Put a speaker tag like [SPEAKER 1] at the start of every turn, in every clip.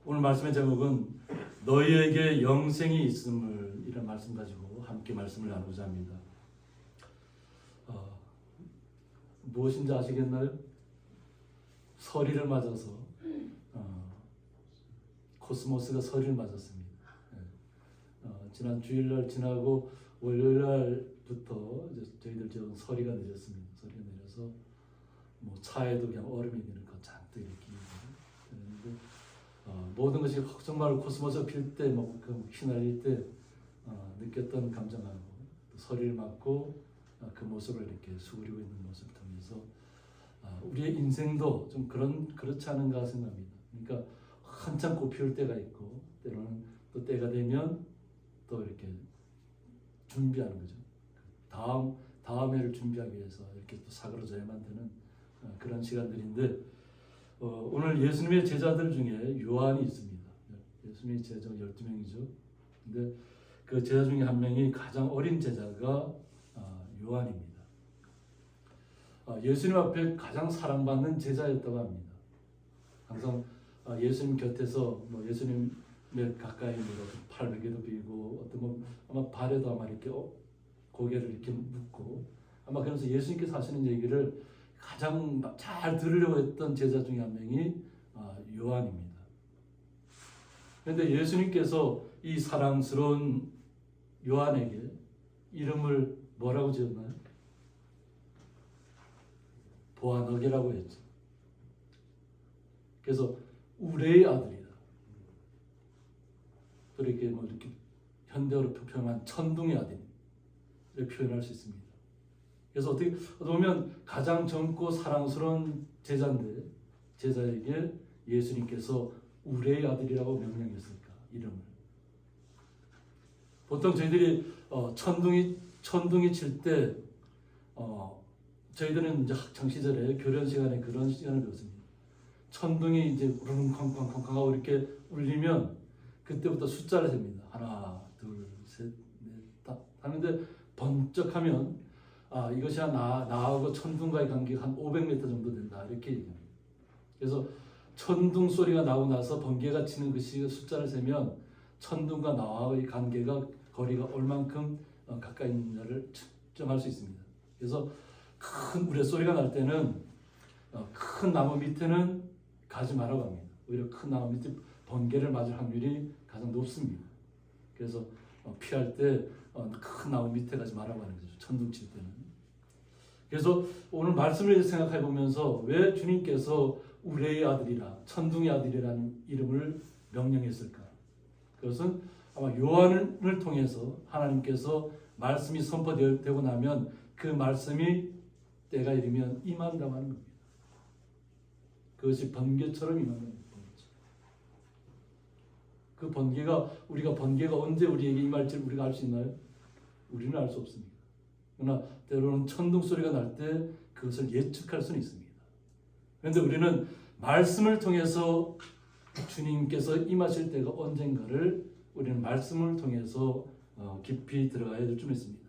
[SPEAKER 1] 오늘 말씀의 제목은 너희에게 영생이 있음을 이런 말씀 가지고 함께 말씀을 나누고자 합니다. 무엇인지 아시겠나요? 서리를 맞아서 코스모스가 서리를 맞았습니다. 지난 주일날 지나고 월요일날부터 저희들 지금 서리가 내렸습니다. 서리가 내려서 뭐 차에도 그냥 얼음이 내는 것 잔뜩 이렇게 되는데 모든 것이 정말 코스모스가 필 때, 그 휘날릴 때 느꼈던 감정하고 서리를 맞고 그 모습을 이렇게 수그리고 있는 모습을 통해서 우리의 인생도 좀 그렇지 않은가 생각합니다. 그러니까 한참 꽃 피울 때가 있고 때로는 또 때가 되면 또 이렇게 준비하는 거죠. 다음 해를 준비하기 위해서 이렇게 또 사그러져야만 되는 그런 시간들인데 오늘 예수님의 제자들 중에 요한이 있습니다. 예수님의 제자 12명이죠. 근데 그 제자 중에 한 명이 가장 어린 제자가 요한입니다. 예수님 앞에 가장 사랑받는 제자였다고 합니다. 항상 예수님 곁에서 예수님 가까이 팔베개도 비고 어떤 아마 발에도 아마 이렇게 고개를 이렇게 묻고 아마 그러면서 예수님께서 하시는 얘기를 가장 잘 들으려고 했던 제자 중에 한 명이 요한입니다. 그런데 예수님께서 이 사랑스러운 요한에게 이름을 뭐라고 지었나요? 보아너게라고 했죠. 그래서 우레의 아들이다. 또 이렇게 이렇게 현대어로 표현한 천둥의 아들 이렇게 표현할 수 있습니다. 그래서 어떻게 보면 가장 젊고 사랑스러운 제자인데 제자에게 예수님께서 우레의 아들이라고 명령했을까 이름을. 보통 저희들이 천둥이 칠 때 저희들은 이제 학창 시절에 교련 시간에 그런 시간을 배웠습니다. 천둥이 이제 우르릉쾅쾅쾅 하고 이렇게 울리면 그때부터 숫자를 셉니다. 하나, 둘, 셋, 넷, 다 하는데 번쩍하면 이것이 나하고 천둥과의 관계가 한 500m 정도 된다 이렇게 얘기합니다. 그래서 천둥 소리가 나고 나서 번개가 치는 그 숫자를 세면 천둥과 나와의 관계가 거리가 얼만큼 가까이 있느냐를 측정할 수 있습니다. 그래서 큰 우레소리가 날 때는 큰 나무 밑에는 가지 말라고 합니다. 오히려 큰 나무 밑에 번개를 맞을 확률이 가장 높습니다. 그래서 피할 때 큰 나무 밑에 가지 말라고 하는 거죠. 천둥 칠 때는. 그래서 오늘 말씀을 생각해 보면서 왜 주님께서 우레의 아들이라 천둥의 아들이라는 이름을 명령했을까? 그것은 아마 요한을 통해서 하나님께서 말씀이 선포되고 나면 그 말씀이 때가 이르면 임한다고 하는 겁니다. 그것이 번개처럼 임하는 겁니다. 그 우리가 번개가 언제 우리에게 임할지 우리가 알 수 있나요? 우리는 알 수 없습니다. 그러나 때로는 천둥 소리가 날 때 그것을 예측할 수는 있습니다. 그런데 우리는 말씀을 통해서 주님께서 임하실 때가 언젠가를 우리는 말씀을 통해서 깊이 들어가야 될 줄 믿습니다.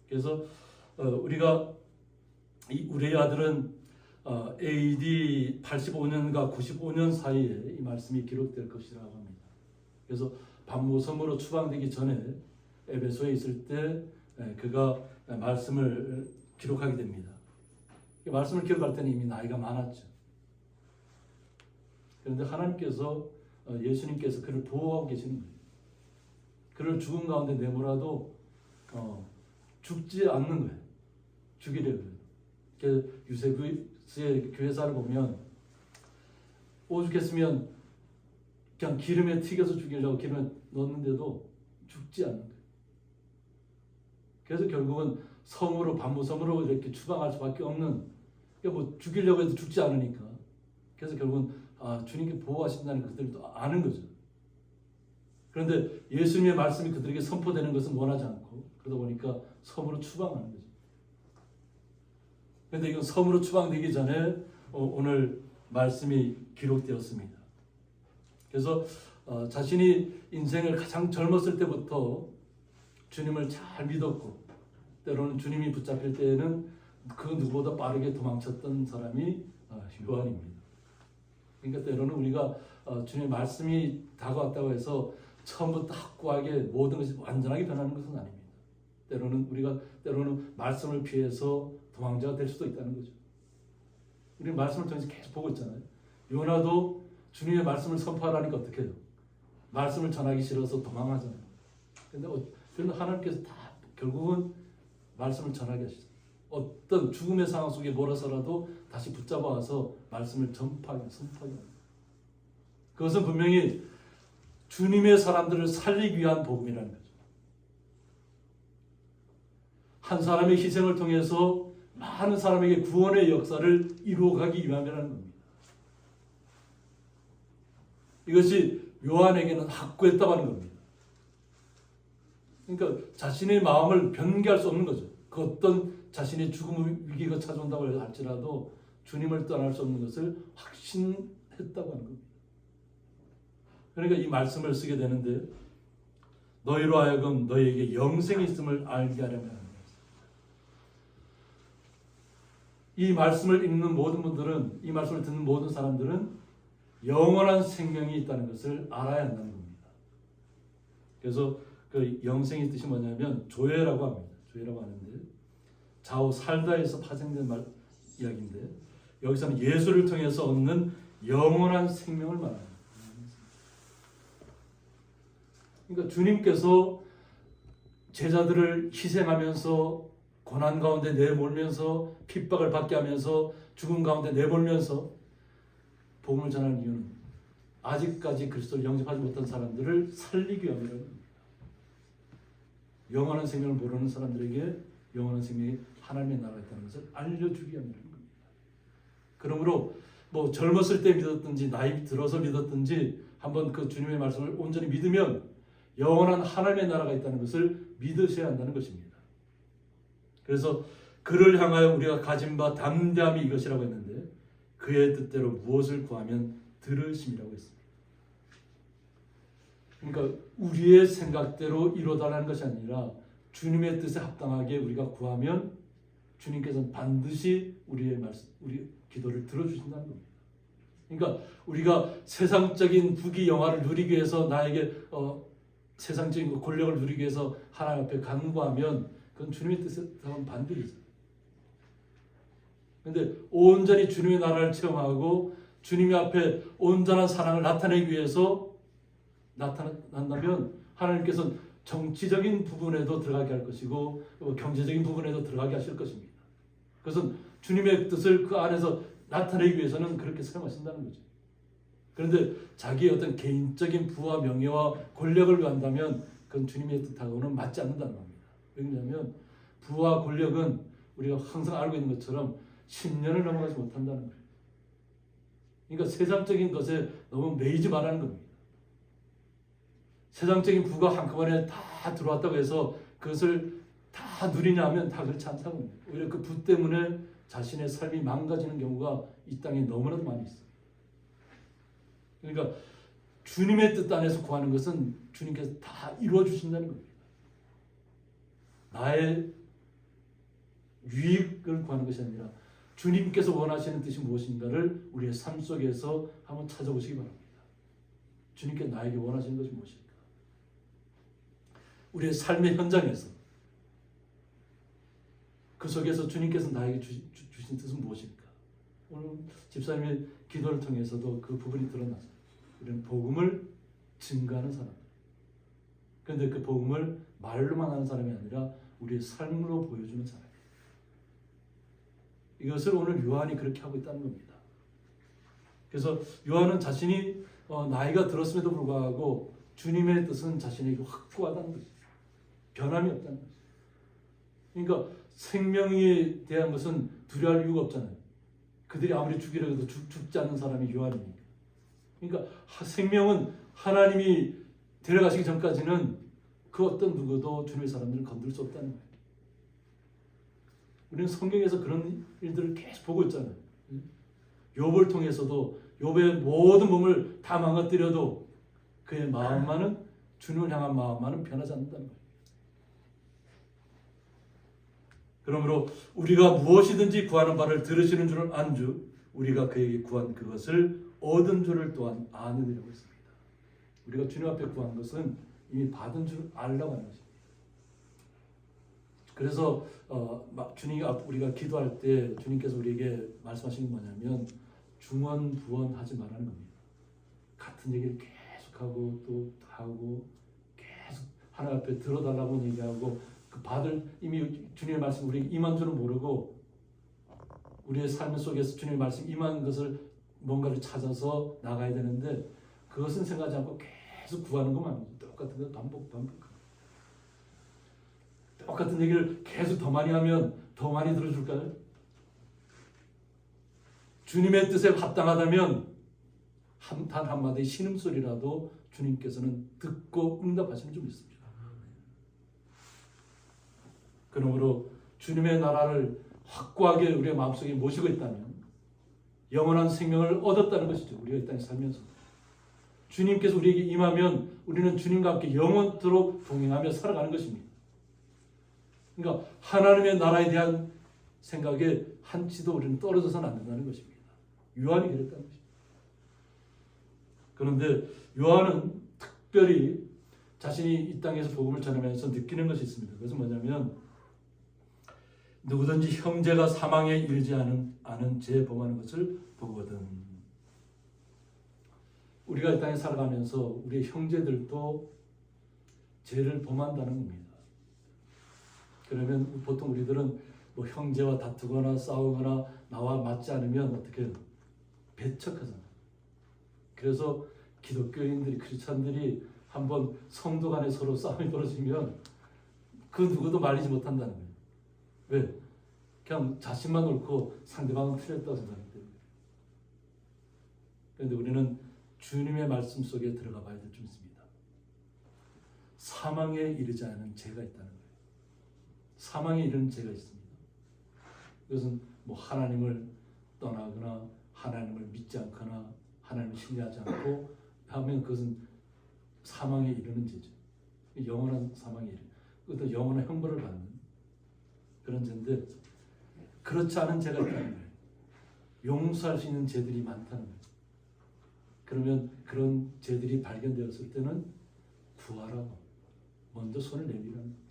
[SPEAKER 1] 그래서 우리가 이 우레의 아들은 AD 85년과 95년 사이에 이 말씀이 기록될 것이라고 합니다. 그래서 반모섬으로 추방되기 전에 에베소에 있을 때 그가 말씀을 기록하게 됩니다. 말씀을 기록할 때는 이미 나이가 많았죠. 그런데 하나님께서 예수님께서 그를 보호하고 계시는 거예요. 그를 죽음 가운데 내몰아도 죽지 않는 거예요. 죽이려고 해요. 유세부스의 교회사를 보면 오죽했으면 그냥 기름에 튀겨서 죽이려고 기름에 넣었는데도 죽지 않는 거예요. 그래서 결국은 반모섬으로 이렇게 추방할 수밖에 없는, 죽이려고 해도 죽지 않으니까. 그래서 결국은 주님께 보호하신다는 그들도 아는 거죠. 그런데 예수님의 말씀이 그들에게 선포되는 것은 원하지 않고 그러다 보니까 섬으로 추방하는 거죠. 그런데 이건 섬으로 추방되기 전에 오늘 말씀이 기록되었습니다. 그래서 자신이 인생을 가장 젊었을 때부터 주님을 잘 믿었고 때로는 주님이 붙잡힐 때에는 그 누구보다 빠르게 도망쳤던 사람이 요한입니다. 그러니까 때로는 우리가 주님의 말씀이 다가왔다고 해서 처음부터 확고하게 모든 것이 완전하게 변하는 것은 아닙니다. 때로는 말씀을 피해서 도망자가 될 수도 있다는 거죠. 우리는 말씀을 통해서 계속 보고 있잖아요. 요나도 주님의 말씀을 선포하라니까 어떻게 해요? 말씀을 전하기 싫어서 도망하잖아요. 그런데 하나님께서 다 결국은 말씀을 전하게 하시죠. 어떤 죽음의 상황 속에 몰아서라도 다시 붙잡아와서 말씀을 전파하게, 선포하게 합니다. 그것은 분명히 주님의 사람들을 살리기 위한 복음이라는 거죠. 한 사람의 희생을 통해서 많은 사람에게 구원의 역사를 이루어가기 위함이라는 겁니다. 이것이 요한에게는 확고했다고 하는 겁니다. 그러니까 자신의 마음을 변개할 수 없는 거죠. 그 어떤 자신의 죽음의 위기가 찾아온다고 할지라도 주님을 떠날 수 없는 것을 확신했다고 하는 겁니다. 그러니까 이 말씀을 쓰게 되는데 너희로 하여금 너희에게 영생이 있음을 알게 하려면 하는 것입니다. 이 말씀을 읽는 모든 분들은, 이 말씀을 듣는 모든 사람들은 영원한 생명이 있다는 것을 알아야 한다는 겁니다. 그래서 그 영생의 뜻이 뭐냐면 조회라고 합니다. 조회라고 하는데 좌우 살다에서 파생된 이야기인데 여기서는 예수를 통해서 얻는 영원한 생명을 말합니다. 그러니까 주님께서 제자들을 희생하면서 고난 가운데 내몰면서 핍박을 받게 하면서 죽음 가운데 내몰면서 복음을 전하는 이유는 아직까지 그리스도를 영접하지 못한 사람들을 살리기 위함이라는 겁니다. 영원한 생명을 모르는 사람들에게 영원한 생명이 하나님의 나라가 있다는 것을 알려주기 위함이라는 겁니다. 그러므로 뭐 젊었을 때 믿었든지 나이 들어서 믿었든지 한번 그 주님의 말씀을 온전히 믿으면 영원한 하나님의 나라가 있다는 것을 믿으셔야 한다는 것입니다. 그래서 그를 향하여 우리가 가진 바 담대함이 이것이라고 했는데 그의 뜻대로 무엇을 구하면 들으심이라고 했습니다. 그러니까 우리의 생각대로 이루어달라는 것이 아니라 주님의 뜻에 합당하게 우리가 구하면 주님께서는 반드시 우리 기도를 들어주신다는 겁니다. 그러니까 우리가 세상적인 부귀 영화를 누리기 위해서 나에게 세상적인 권력을 누리기 위해서 하나님 앞에 간구하면 그건 주님의 뜻에 합당한 반대이죠. 그런데 온전히 주님의 나라를 체험하고 주님의 앞에 온전한 사랑을 나타내기 위해서 나타난다면 하나님께서는 정치적인 부분에도 들어가게 할 것이고 경제적인 부분에도 들어가게 하실 것입니다. 그것은 주님의 뜻을 그 안에서 나타내기 위해서는 그렇게 사용하신다는 거죠. 그런데 자기의 어떤 개인적인 부와 명예와 권력을 위한다면 그건 주님의 뜻하고는 맞지 않는다는 겁니다. 왜냐하면 부와 권력은 우리가 항상 알고 있는 것처럼 10년을 넘어가지 못한다는 거예요. 그러니까 세상적인 것에 너무 매이지 말라는 겁니다. 세상적인 부가 한꺼번에 다 들어왔다고 해서 그것을 다 누리냐면 다 그렇지 않다고 합니다. 오히려 그 부 때문에 자신의 삶이 망가지는 경우가 이 땅에 너무나도 많이 있어요. 그러니까 주님의 뜻 안에서 구하는 것은 주님께서 다 이루어 주신다는 겁니다. 나의 유익을 구하는 것이 아니라 주님께서 원하시는 뜻이 무엇인가를 우리의 삶 속에서 한번 찾아보시기 바랍니다. 주님께 나에게 원하시는 것이 무엇일까? 우리의 삶의 현장에서 그 속에서 주님께서 나에게 주신 뜻은 무엇일까? 오늘 집사님의 기도를 통해서도 그 부분이 드러나서 우리는 복음을 증거하는 사람. 그런데 그 복음을 말로만 하는 사람이 아니라 우리의 삶으로 보여주는 사람. 이것을 오늘 요한이 그렇게 하고 있다는 겁니다. 그래서 요한은 자신이 나이가 들었음에도 불구하고 주님의 뜻은 자신에게 확고하다는 거죠. 변함이 없다는 거죠. 그러니까 생명에 대한 것은 두려워할 이유가 없잖아요. 그들이 아무리 죽이려고 해도 죽지 않는 사람이 요한이니까. 그러니까 생명은 하나님이 데려가시기 전까지는 그 어떤 누구도 주님의 사람들을 건들 수 없다는 거예요. 우리는 성경에서 그런 일들을 계속 보고 있잖아요. 욥을 통해서도 욥의 모든 몸을 다 망가뜨려도 그의 마음만은 주님을 향한 마음만은 변하지 않는다는 거예요. 그러므로 우리가 무엇이든지 구하는 바를 들으시는 줄은 안주 우리가 그에게 구한 그것을 얻은 줄을 또한 아느니라고 했습니다. 우리가 주님 앞에 구한 것은 이미 받은 줄 알라고 하는 것입니다. 그래서 주님 앞 우리가 기도할 때 주님께서 우리에게 말씀하시는 게 뭐냐면 중언부언하지 말라는 겁니다. 같은 얘기를 계속하고 또 하고 계속 하나님 앞에 들어달라고 얘기하고 그 받을 이미 주님의 말씀 우리에게 임한 줄은 모르고 우리의 삶 속에서 주님의 말씀 임한 것을 뭔가를 찾아서 나가야 되는데 그것은 생각하지 않고 계속 구하는 것만 똑같은 거 반복. 똑같은 얘기를 계속 더 많이 하면 더 많이 들어줄까요? 주님의 뜻에 합당하다면 단 한마디 신음소리라도 주님께서는 듣고 응답하시는 줄 믿습니다. 그러므로 주님의 나라를 확고하게 우리의 마음속에 모시고 있다면 영원한 생명을 얻었다는 것이죠. 우리가 이 땅에 살면서 주님께서 우리에게 임하면 우리는 주님과 함께 영원토록 동행하며 살아가는 것입니다. 그러니까 하나님의 나라에 대한 생각에 한치도 우리는 떨어져서는 안 된다는 것입니다. 요한이 그랬다는 것입니다. 그런데 요한은 특별히 자신이 이 땅에서 복음을 전하면서 느끼는 것이 있습니다. 그것은 뭐냐면 누구든지 형제가 사망에 이르지 않은 죄 범하는 것을 보거든. 우리가 이 땅에 살아가면서 우리의 형제들도 죄를 범한다는 겁니다. 그러면 보통 우리들은 뭐 형제와 다투거나 싸우거나 나와 맞지 않으면 어떻게 배척하잖아요. 그래서 기독교인들이 크리스찬들이 한번 성도 간에 서로 싸움이 벌어지면 그 누구도 말리지 못한다는 거예요. 왜? 그냥 자신만 옳고 상대방은 틀렸다고 생각하기 때문에. 그런데 우리는 주님의 말씀 속에 들어가 봐야 될 줄 믿습니다. 사망에 이르지 않은 죄가 있다는 거예요. 사망에 이르는 죄가 있습니다. 그것은 뭐 하나님을 떠나거나 하나님을 믿지 않거나 하나님을 신뢰하지 않고 하면 그것은 사망에 이르는 죄죠. 영원한 사망에 이르는, 그것도 영원한 형벌을 받는 그런 죄인데 그렇지 않은 죄가 있다는 거예요. 용서할 수 있는 죄들이 많다는 거예요. 그러면 그런 죄들이 발견되었을 때는 구하라고 먼저 손을 내밀라는 겁니다.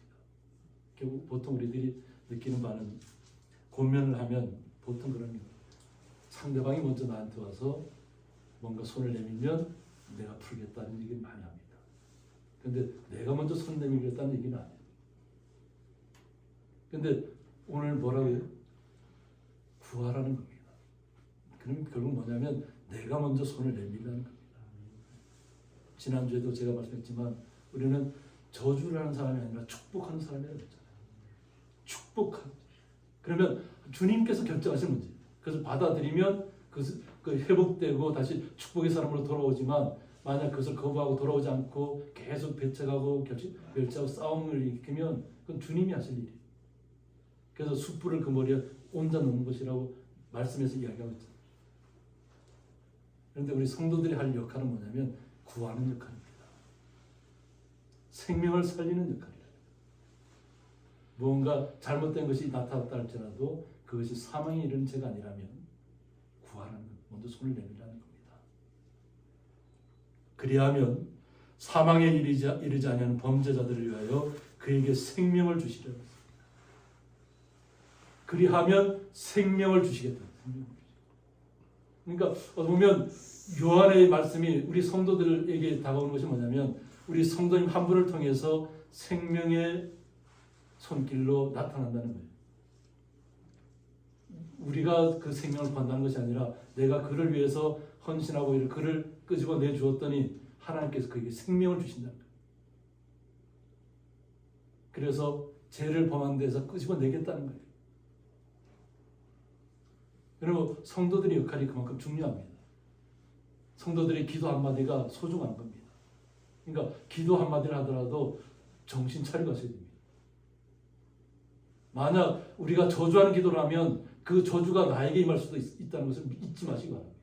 [SPEAKER 1] 결국 보통 우리들이 느끼는 바는 권면을 하면 보통 그럽니다. 상대방이 먼저 나한테 와서 뭔가 손을 내밀면 내가 풀겠다는 얘기를 많이 합니다. 그런데 내가 먼저 손 내밀겠다는 얘기는 안 해요. 그런데 오늘 뭐라고 해요? 구하라는 겁니다. 그럼 결국 뭐냐면 내가 먼저 손을 내밀라는 겁니다. 지난주에도 제가 말씀했지만 우리는 저주를 하는 사람이 아니라 축복하는 사람이라고 했잖아요. 축복하는. 그러면 주님께서 결정하신 문제. 그것을 받아들이면 그 회복되고 다시 축복의 사람으로 돌아오지만 만약 그것을 거부하고 돌아오지 않고 계속 배척하고 멸치하고 싸움을 일으키면 그건 주님이 하실 일이에요. 그래서 숯불을 그 머리에 얹어 놓는 것이라고 말씀에서 이야기하고 있잖아요. 그런데 우리 성도들이 할 역할은 뭐냐면 구하는 역할입니다. 생명을 살리는 역할이에요. 무언가 잘못된 것이 나타났다 할지라도 그것이 사망에 이르는 죄가 아니라면 구하라는 것, 먼저 손을 내밀라는 겁니다. 그리하면 사망에 이르지 아니하는 범죄자들을 위하여 그에게 생명을 주시려 했습니다. 그리하면 생명을 주시겠다. 그러니까 보면 요한의 말씀이 우리 성도들에게 다가오는 것이 뭐냐면 우리 성도님 한 분을 통해서 생명의 손길로 나타난다는 거예요. 우리가 그 생명을 구한다는 것이 아니라 내가 그를 위해서 헌신하고 그를 끄집어 내주었더니 하나님께서 그에게 생명을 주신다는 거예요. 그래서 죄를 범한 데서 끄집어 내겠다는 거예요. 그리고 성도들의 역할이 그만큼 중요합니다. 성도들의 기도 한마디가 소중한 겁니다. 그러니까 기도 한마디를 하더라도 정신 차리고 하셔야 됩니다. 만약 우리가 저주하는 기도를 하면 그 저주가 나에게 임할 수도 있다는 것을 잊지 마시기 바랍니다.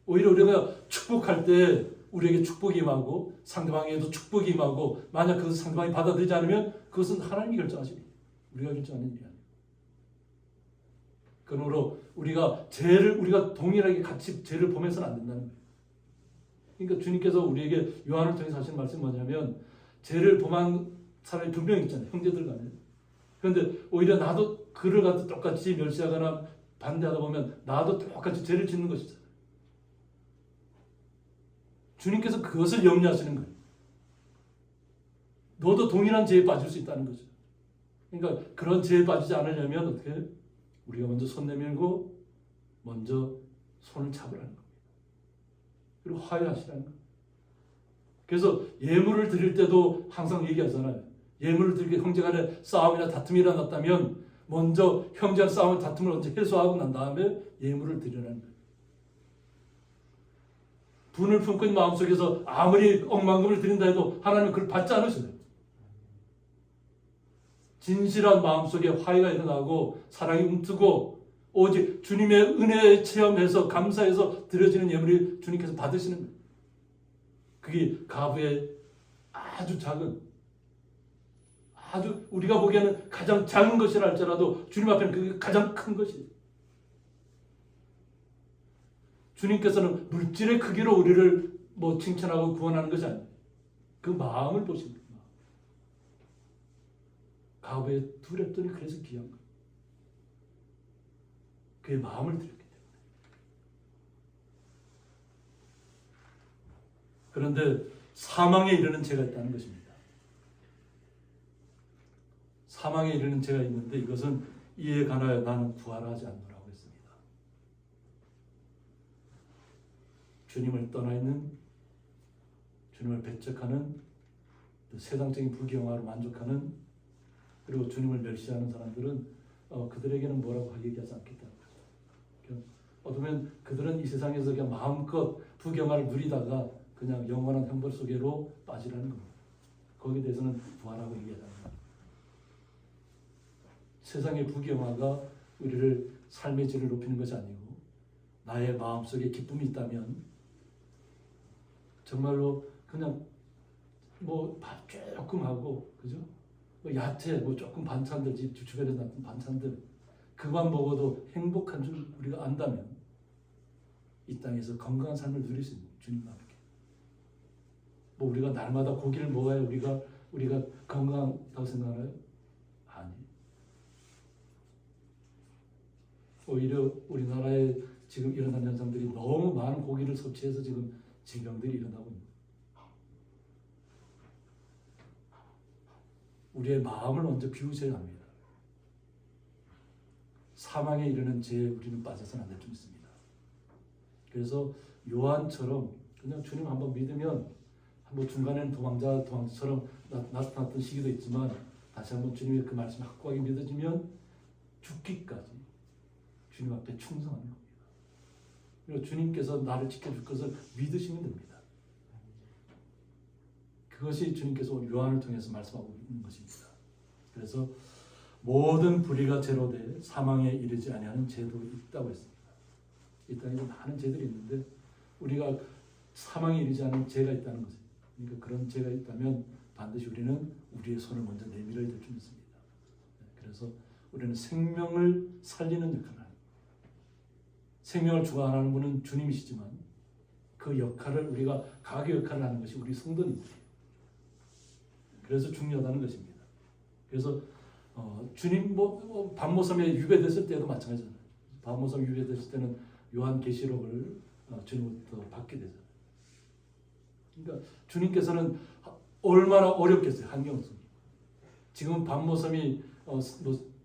[SPEAKER 1] 오히려 우리가 축복할 때 우리에게 축복이 임하고 상대방에게도 축복이 임하고 만약 그것을 상대방이 받아들이지 않으면 그것은 하나님이 결정하시는 일이에요. 우리가 결정하는 일이 아니에요. 그러므로 우리가 동일하게 같이 죄를 범해서는 안 된다는 거예요. 그러니까 주님께서 우리에게 요한을 통해서 하신 말씀이 뭐냐면 죄를 범한 사람이 두 명 있잖아요. 형제들 간에. 그런데 오히려 나도 그를 갖다 똑같이 멸시하거나 반대하다 보면 나도 똑같이 죄를 짓는 것이잖아요. 주님께서 그것을 염려하시는 거예요. 너도 동일한 죄에 빠질 수 있다는 거죠. 그러니까 그런 죄에 빠지지 않으려면 어떻게? 우리가 먼저 손 내밀고 먼저 손을 잡으라는 겁니다. 그리고 화해하시라는 겁니다. 그래서 예물을 드릴 때도 항상 얘기하잖아요. 예물을 드릴 때 형제간에 싸움이나 다툼이 일어났다면 먼저 형제간 싸움을 다툼을 먼저 해소하고 난 다음에 예물을 드리라는 거예요. 분을 품고 있는 마음속에서 아무리 억만금을 드린다 해도 하나님은 그걸 받지 않으시네요. 진실한 마음속에 화해가 일어나고 사랑이 움트고 오직 주님의 은혜에 체험해서 감사해서 드려지는 예물이 주님께서 받으시는 거예요. 그게 가부의 아주 작은, 아주 우리가 보기에는 가장 작은 것이라 할지라도 주님 앞에는 그게 가장 큰 것이에요. 주님께서는 물질의 크기로 우리를 칭찬하고 구원하는 것이 아니에요. 그 마음을 보십니다. 가부의 두 랩돈이 그래서 귀한 거예요. 그의 마음을 드렸기 때문에. 그런데 사망에 이르는 죄가 있다는 것입니다. 사망에 이르는 죄가 있는데 이것은 이에 관하여 나는 구하지 않노라고 했습니다. 주님을 떠나 있는, 주님을 배척하는, 세상적인 부귀영화로 만족하는, 그리고 주님을 멸시하는 사람들은 그들에게는 뭐라고 얘기하지 않겠다는 거죠. 어쩌면 그들은 이 세상에서 그냥 마음껏 부귀영화를 누리다가 그냥 영원한 형벌 속으로 빠지라는 겁니다. 거기에 대해서는 부활하고 얘기하자는 겁니다. 세상의 부귀영화가 우리를 삶의 질을 높이는 것이 아니고 나의 마음속에 기쁨이 있다면 정말로 그냥 밥 조금 하고, 그죠? 야채 조금 반찬들, 집 주변에 놨던 반찬들 그만 먹어도 행복한 줄 우리가 안다면 이 땅에서 건강한 삶을 누릴 수 있는 주님과 함께. 우리가 날마다 고기를 먹어야 우리가 건강하다고 생각하나요? 아니. 오히려 우리나라에 지금 일어나는 현상들이 너무 많은 고기를 섭취해서 지금 질병들이 일어나고 있는 거예요. 우리의 마음을 먼저 비우셔야 합니다. 사망에 이르는 죄에 우리는 빠져서는 안 될 줄 믿습니다. 그래서 요한처럼 그냥 주님 한번 믿으면 중간에는 도망자처럼 나타났던 시기도 있지만 다시 한번 주님의 그 말씀이 확고하게 믿어지면 죽기까지 주님 앞에 충성하는 겁니다. 그리고 주님께서 나를 지켜줄 것을 믿으시면 됩니다. 그것이 주님께서 요한을 통해서 말씀하고 있는 것입니다. 그래서 모든 불의가 죄로 돼 사망에 이르지 아니하는 죄도 있다고 했습니다. 이 땅에 많은 죄들이 있는데 우리가 사망에 이르지 않은 죄가 있다는 것입니다. 그러니까 그런 죄가 있다면 반드시 우리는 우리의 손을 먼저 내밀어야 될 줄 믿습니다. 그래서 우리는 생명을 살리는 역할을 합니다. 생명을 주관하는 분은 주님이시지만 그 역할을 우리가 가게 역할을 하는 것이 우리 성도님들이에요. 그래서 중요하다는 것입니다. 그래서 주님 반모섬에 유배됐을 때도 마찬가지잖아요. 반모섬 유배됐을 때는 요한계시록을 주님부터 받게 되잖아요. 그러니까 주님께서는 얼마나 어렵겠어요. 환경 속이. 지금 반모섬이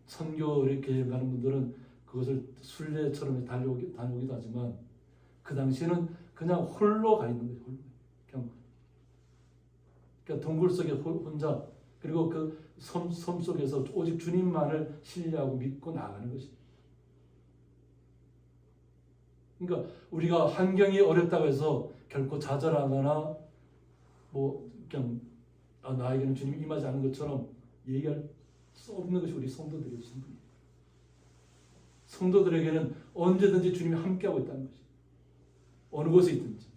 [SPEAKER 1] 선교 이렇게 가는 분들은 그것을 순례처럼 다녀오기도 하지만 그 당시에는 그냥 홀로 가 있는 거예요. 그냥 그러니까 동굴 속에 혼자, 그리고 그 섬 속에서 오직 주님만을 신뢰하고 믿고 나가는 것입니다. 그러니까 우리가 환경이 어렵다고 해서 결코 좌절하거나 그냥 나에게는 주님이 임하지 않은 것처럼 얘기할 수 없는 것이 우리 성도들의 신분이에요. 성도들에게는 언제든지 주님이 함께하고 있다는 것이에요. 어느 곳에 있든지.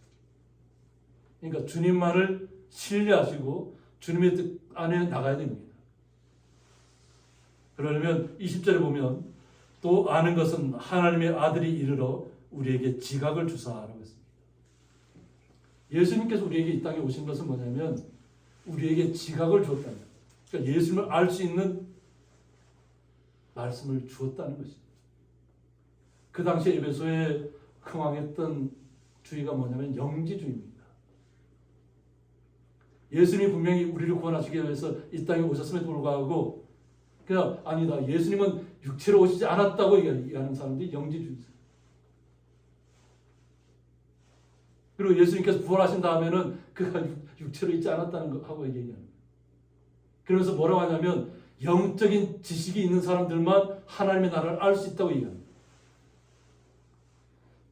[SPEAKER 1] 그러니까 주님만을 신뢰하시고 주님의 뜻 안에 나가야 됩니다. 그러려면 20절에 보면 또 아는 것은 하나님의 아들이 이르러 우리에게 지각을 주사라고 했습니다. 예수님께서 우리에게 이 땅에 오신 것은 뭐냐면 우리에게 지각을 주었다는 거예요. 그러니까 예수님을 알 수 있는 말씀을 주었다는 것입니다. 그 당시에 에베소에 흥왕했던 주의가 뭐냐면 영지주의입니다. 예수님이 분명히 우리를 구원하시기 위해서 이 땅에 오셨음에도 불구하고 그냥 아니다. 예수님은 육체로 오시지 않았다고 얘기하는 사람들이 영지주의입니다. 그리고 예수님께서 부활하신 다음에는 그가 육체로 있지 않았다는 거 하고 얘기합니다. 그러면서 뭐라고 하냐면 영적인 지식이 있는 사람들만 하나님의 나라를 알 수 있다고 얘기합니다.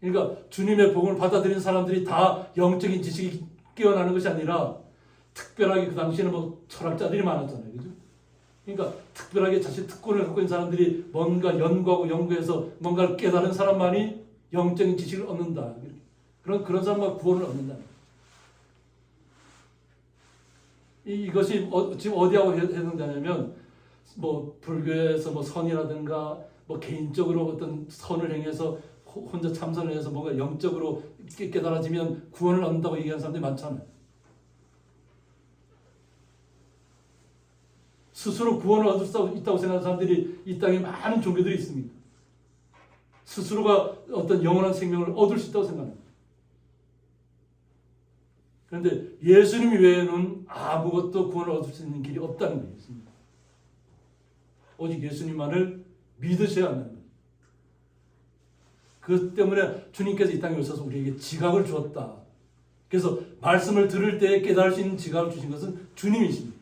[SPEAKER 1] 그러니까 주님의 복음을 받아들이는 사람들이 다 영적인 지식이 깨어나는 것이 아니라 특별하게 그 당시에는 뭐 철학자들이 많았잖아요. 그죠? 그러니까 특별하게 자신 특권을 갖고 있는 사람들이 뭔가 연구하고 연구해서 뭔가를 깨달은 사람만이 영적인 지식을 얻는다. 그런 사람만 구원을 얻는다. 이것이 지금 어디하고 해당되냐면 뭐 불교에서 뭐 선이라든가 뭐 개인적으로 어떤 선을 행해서 혼자 참선을 해서 뭔가 영적으로 깨달아지면 구원을 얻는다고 얘기하는 사람들이 많잖아요. 스스로 구원을 얻을 수 있다고 생각하는 사람들이 이 땅에 많은 종교들이 있습니다. 스스로가 어떤 영원한 생명을 얻을 수 있다고 생각합니다. 그런데 예수님 외에는 아무것도 구원을 얻을 수 있는 길이 없다는 거예요. 오직 예수님만을 믿으셔야 한다는 거예요. 그 때문에 주님께서 이 땅에 오셔서 우리에게 지각을 주었다. 그래서 말씀을 들을 때 깨달을 수 있는 지각을 주신 것은 주님이십니다.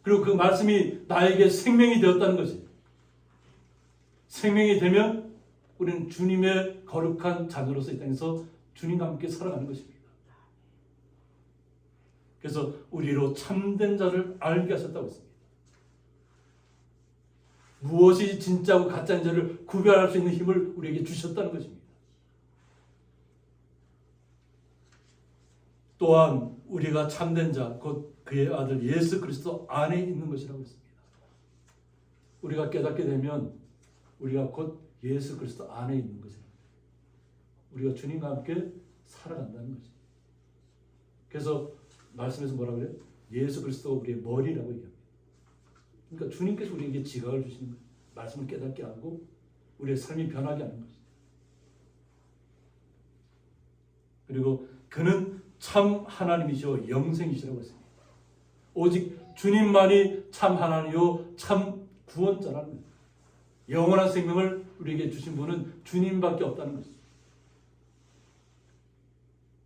[SPEAKER 1] 그리고 그 말씀이 나에게 생명이 되었다는 것이에요. 생명이 되면 우리는 주님의 거룩한 자녀로서 이 땅에서 주님과 함께 살아가는 것입니다. 그래서 우리로 참된 자를 알게 하셨다고 했습니다. 무엇이 진짜고 가짜인 자를 구별할 수 있는 힘을 우리에게 주셨다는 것입니다. 또한 우리가 참된 자, 곧 그의 아들 예수 그리스도 안에 있는 것이라고 했습니다. 우리가 깨닫게 되면 우리가 곧 예수 그리스도 안에 있는 것이라고. 우리가 주님과 함께 살아간다는 것입니다. 그래서 말씀에서 뭐라고 그래요? 예수 그리스도가 우리의 머리라고 얘기합니다. 그러니까 주님께서 우리에게 지각을 주시는 거예요. 말씀을 깨닫게 하고 우리의 삶이 변하게 하는 것이죠. 그리고 그는 참 하나님이시오 영생이시라고 했습니다. 오직 주님만이 참 하나님이요 참 구원자라는 거예요. 영원한 생명을 우리에게 주신 분은 주님밖에 없다는 것이죠.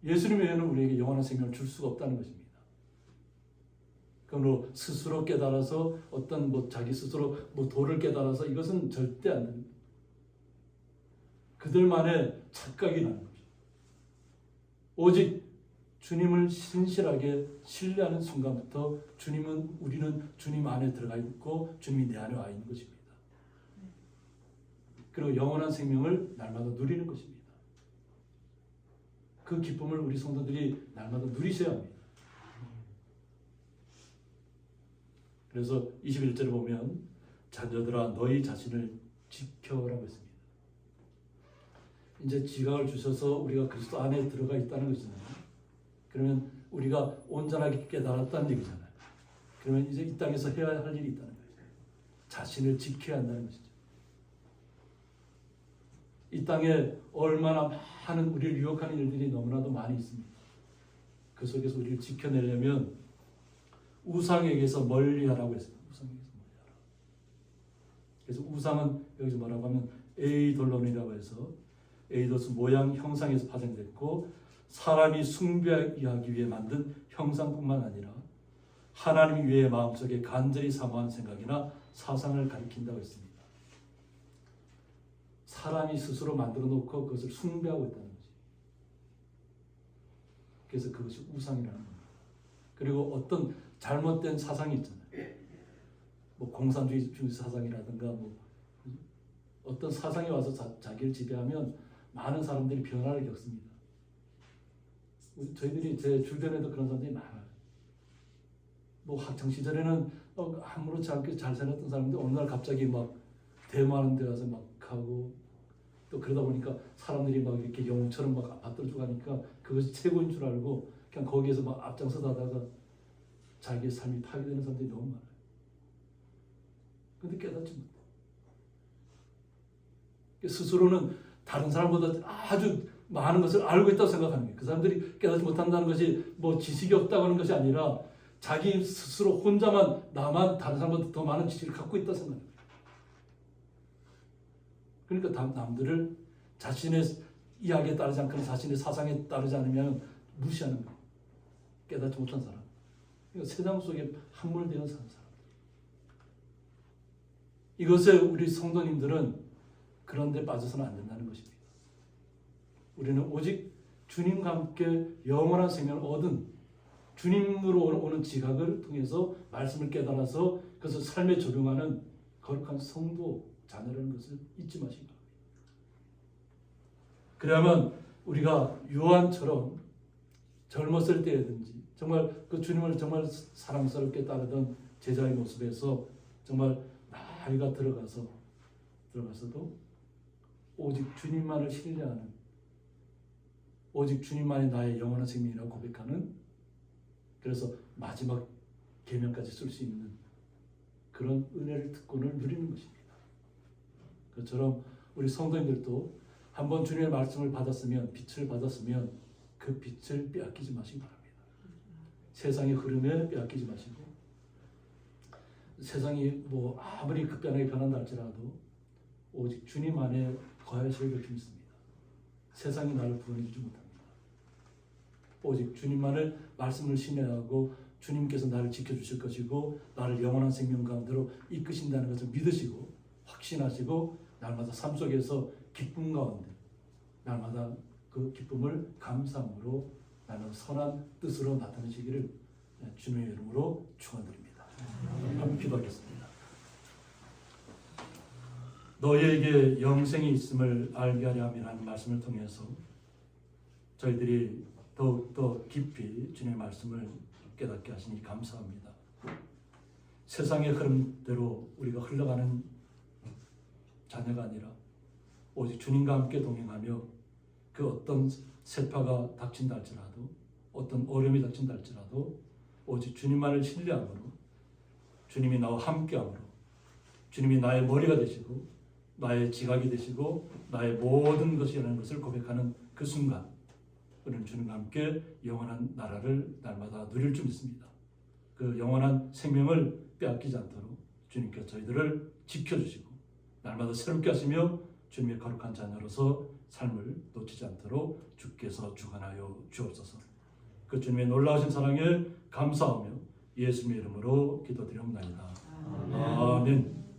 [SPEAKER 1] 예수님 외에는 우리에게 영원한 생명을 줄 수가 없다는 것입니다. 그러므로 스스로 깨달아서 어떤 자기 스스로 도를 깨달아서 이것은 절대 안 됩니다. 그들만의 착각이 나는 거죠. 오직 주님을 신실하게 신뢰하는 순간부터 우리는 주님 안에 들어가 있고 주님이 내 안에 와 있는 것입니다. 그리고 영원한 생명을 날마다 누리는 것입니다. 그 기쁨을 우리 성도들이 날마다 누리셔야 합니다. 그래서 21절에 보면 자녀들아 너희 자신을 지켜라고 했습니다. 이제 지각을 주셔서 우리가 그리스도 안에 들어가 있다는 것이잖아요. 그러면 우리가 온전하게 깨달았다는 얘기잖아요. 그러면 이제 이 땅에서 해야 할 일이 있다는 거예요. 자신을 지켜야 한다는 것이죠. 이 땅에 얼마나 많은 우리를 유혹하는 일들이 너무나도 많이 있습니다. 그 속에서 우리를 지켜내려면 우상에게서 멀리하라고 했습니다. 우상에게서 멀리하라. 그래서 우상은 여기서 뭐라고 하면 에이돌론이라고 해서 에이도스 모양 형상에서 파생됐고 사람이 숭배하기 위해 만든 형상뿐만 아니라 하나님 위에 마음속에 간절히 사모한 생각이나 사상을 가리킨다고 했습니다. 사람이 스스로 만들어 놓고 그것을 숭배하고 있다는 거지. 그래서 그것이 우상이라는 겁니다. 그리고 어떤 잘못된 사상이 있잖아요. 공산주의 사상이라든가 어떤 사상이 와서 자기를 지배하면 많은 사람들이 변화를 겪습니다. 저희들이 제 주변에도 그런 사람들이 많아요. 학창 시절에는 아무렇지 않게 잘 살았던 사람인데 어느 날 갑자기 데모하는 데 가서 막 하고 또 그러다 보니까 사람들이 막 이렇게 영웅처럼 막 받들어주고 하니까 그것이 최고인 줄 알고 그냥 거기에서 막 앞장서다가 자기의 삶이 파괴되는 사람들이 너무 많아요. 근데 깨닫지 못해. 스스로는 다른 사람보다 아주 많은 것을 알고 있다고 생각하는 거예요. 그 사람들이 깨닫지 못한다는 것이 뭐 지식이 없다고 하는 것이 아니라 자기 스스로 혼자만 나만 다른 사람보다 더 많은 지식을 갖고 있다고 생각해요. 그러니까 남들을 자신의 이야기에 따르지 않거나 자신의 사상에 따르지 않으면 무시하는 거예요. 깨닫지 못한 사람. 그러니까 세상 속에 함몰되어 사는 사람. 이것에 우리 성도님들은 그런 데 빠져서는 안 된다는 것입니다. 우리는 오직 주님과 함께 영원한 생명을 얻은 주님으로 오는 지각을 통해서 말씀을 깨달아서 그것을 삶에 적용하는 거룩한 성도 자녀라는 것을 잊지 마시기 바랍니다. 그래야만 우리가 요한처럼 젊었을 때든지 정말 그 주님을 정말 사랑스럽게 따르던 제자의 모습에서 정말 나이가 들어가서도 오직 주님만을 신뢰하는, 오직 주님만이 나의 영원한 생명이라고 고백하는, 그래서 마지막 계명까지 쓸 수 있는 그런 은혜를 특권을 누리는 것입니다. 그처럼 우리 성도님들도 한번 주님의 말씀을 받았으면, 빛을 받았으면 그 빛을 빼앗기지 마시기 바랍니다. 세상의 흐름에 빼앗기지 마시고, 세상이 뭐 아무리 급변하게 변한다 할지라도 오직 주님 안에 거하실 것이 있습니다. 세상이 나를 구원해주지 못합니다. 오직 주님만을 말씀을 신뢰하고 주님께서 나를 지켜주실 것이고 나를 영원한 생명 가운데로 이끄신다는 것을 믿으시고 확신하시고 날마다 삶 속에서 기쁨 가운데 날마다 그 기쁨을 감사함으로 날마다 선한 뜻으로 나타내시기를 주님의 이름으로 축원드립니다. 한번 기도하겠습니다. 너희에게 영생이 있음을 알게 하려 함이라는 말씀을 통해서 저희들이 더욱더 깊이 주님의 말씀을 깨닫게 하시니 감사합니다. 세상의 흐름대로 우리가 흘러가는 자녀가 아니라 오직 주님과 함께 동행하며 그 어떤 세파가 닥친다 할지라도 어떤 어려움이 닥친다 할지라도 오직 주님만을 신뢰함으로 주님이 나와 함께함으로 주님이 나의 머리가 되시고 나의 지각이 되시고 나의 모든 것이라는 것을 고백하는 그 순간 우리는 주님과 함께 영원한 나라를 날마다 누릴 줄 믿습니다. 그 영원한 생명을 빼앗기지 않도록 주님께서 저희들을 지켜주시고 날마다 새롭게 하시며 주님의 거룩한 자녀로서 삶을 놓치지 않도록 주께서 주관하여 주옵소서. 그 주님의 놀라우신 사랑에 감사하며 예수님의 이름으로 기도드리옵나이다. 아멘.